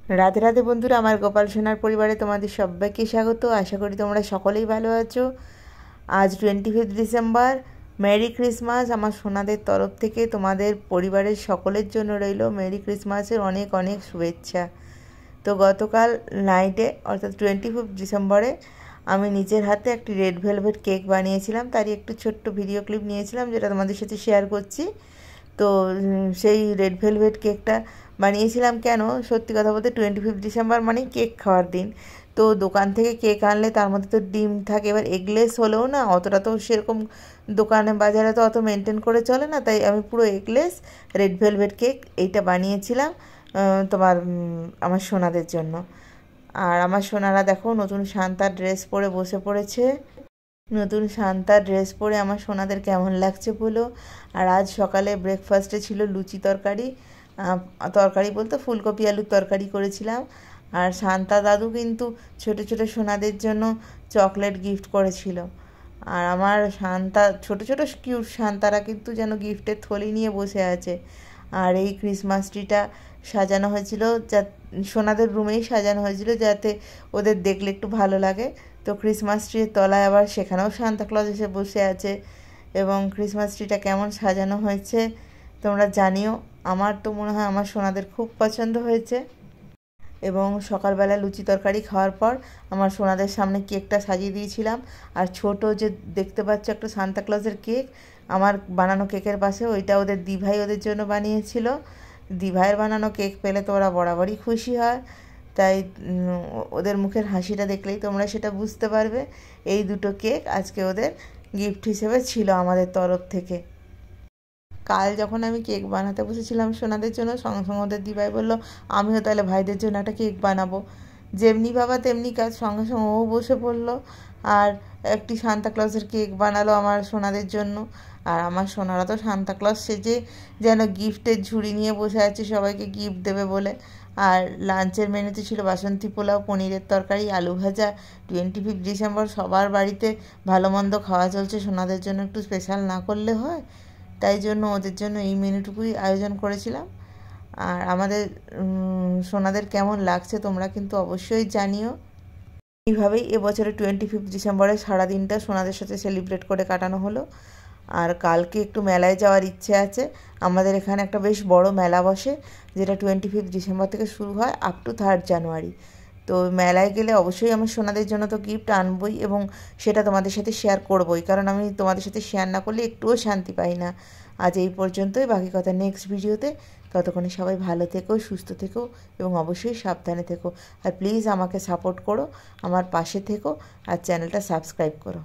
রাধে রাধে বন্ধুরা, আমার গোপাল সোনার পরিবারে তোমাদের সবাইকে স্বাগত। আশা করি তোমরা সকলেই ভালো আছো। আজ 25 ডিসেম্বর। মেরি ক্রিসমাস আমার সোনাদের তরফ থেকে। তোমাদের পরিবারের সকলের জন্য রইল মেরি ক্রিসমাসের অনেক অনেক শুভেচ্ছা। তো গতকাল নাইটে অর্থাৎ 25 ডিসেম্বরে আমি নিজের হাতে একটি রেড ভেলভেট কেক বানিয়েছিলাম। তারই একটু ছোট্ট ভিডিও ক্লিপ নিয়েছিলাম, যেটা তোমাদের সাথে শেয়ার করছি। তো সেই রেড ভেলভেট কেকটা বানিয়েছিলাম কেন, সত্যি কথা বলতে 25 ডিসেম্বর মানেই কেক খাওয়ার দিন। তো দোকান থেকে কেক আনলে তার মধ্যে তো ডিম থাকে, এবার এগলেস হলেও না অতটা তো সেরকম দোকানে বাজারে তো অত মেনটেন করে চলে না, তাই আমি পুরো এগলেস রেড ভেলভেট কেক এইটা বানিয়েছিলাম আমার সোনাদের জন্য। আর আমার সোনারা দেখো নতুন সান্তার ড্রেস পরে বসে পড়েছে। নতুন সান্তার ড্রেস পরে আমার সোনাদের কেমন লাগছে বলো। আর আজ সকালে ব্রেকফাস্টে ছিল লুচি তরকারি, তরকারি বলতে ফুলকপি আলুর তরকারি করেছিলাম। আর সান্তা দাদু কিন্তু ছোট ছোট সোনাদের জন্য চকলেট গিফট করেছিল। আর আমার সান্তা ছোট ছোট কিউট সান্তারা কিন্তু যেন গিফটের থলি নিয়ে বসে আছে। আর এই ক্রিসমাস ট্রিটা সাজানো হয়েছিল, সোনাদের রুমেই সাজানো হয়েছিল যাতে ওদের দেখলে একটু ভালো লাগে। তো ক্রিসমাস ট্রির তলায় আবার সেখানেও সান্তাক্লজ এসে বসে আছে। এবং ক্রিসমাস ট্রিটা কেমন সাজানো হয়েছে তোমরা জানিও। আমার তো মনে হয় আমার সোনাদের খুব পছন্দ হয়েছে। এবং সকালবেলা লুচি তরকারি খাওয়ার পর আমার সোনাদের সামনে কেকটা সাজিয়ে দিয়েছিলাম। আর ছোট যে দেখতে পাচ্ছ একটা সান্তাক্লজের কেক, আমার বানানো কেকের পাশে ওইটা ওদের দিভাই ওদের জন্য বানিয়েছিল। দিভাইয়ের বানানো কেক পেলে তো ওরা বরাবরই খুশি হয়, তাই ওদের মুখের হাসিটা দেখলেই তোমরা সেটা বুঝতে পারবে। এই দুটো কেক আজকে ওদের গিফট হিসেবে ছিল আমাদের তরফ থেকে। কাল যখন আমি কেক বানাতে বসেছিলাম সোনাদের জন্য, সঙ্গে সঙ্গে ওদের দিভাই বললো আমিও তাহলে ভাইদের জন্য একটা কেক বানাবো। যেমনি বাবা তেমনি কাজ, সঙ্গে সঙ্গে ও বসে পড়লো আর একটি সান্তাক্লজের কেক বানালো আমার সোনাদের জন্য। আর আমার সোনারা তো সান্তাক্লজ সেজে যেন গিফটের ঝুড়ি নিয়ে বসে আছে সবাইকে গিফট দেবে বলে। আর লাঞ্চের মেনুতে ছিল বাসন্তী পোলাও, পনিরের তরকারি, আলু ভাজা। 25 ডিসেম্বর সবার বাড়িতে ভালো মন্দ খাওয়া চলছে, সোনাদের জন্য একটু স্পেশাল না করলে হয়, তাই জন্য ওদের জন্য এই মেনুটুকুই আয়োজন করেছিলাম। আর আমাদের সোনাদের কেমন লাগছে তোমরা কিন্তু অবশ্যই জানিও। এইভাবেই এবছরে 25 ডিসেম্বরে সারাদিনটা সোনাদের সাথে সেলিব্রেট করে কাটানো হলো। আর কালকে একটু মেলায় যাওয়ার ইচ্ছে আছে। আমাদের এখানে একটা বেশ বড় মেলা বসে, যেটা 25 ডিসেম্বর থেকে শুরু হয় আপ টু 3 জানুয়ারি। তো মেলায় গেলে অবশ্যই আমার সোনাদের জন্য তো গিফট আনবই, এবং সেটা তোমাদের সাথে শেয়ার করবই, কারণ আমি তোমাদের সাথে শেয়ার না করলে একটুও শান্তি পাই না। আজ এই পর্যন্তই, বাকি কথা নেক্সট ভিডিওতে। ততক্ষণে সবাই ভালো থেকো, সুস্থ থেকো এবং অবশ্যই সাবধানে থেকো। আর প্লিজ আমাকে সাপোর্ট করো, আমার পাশে থেকো আর চ্যানেলটা সাবস্ক্রাইব করো।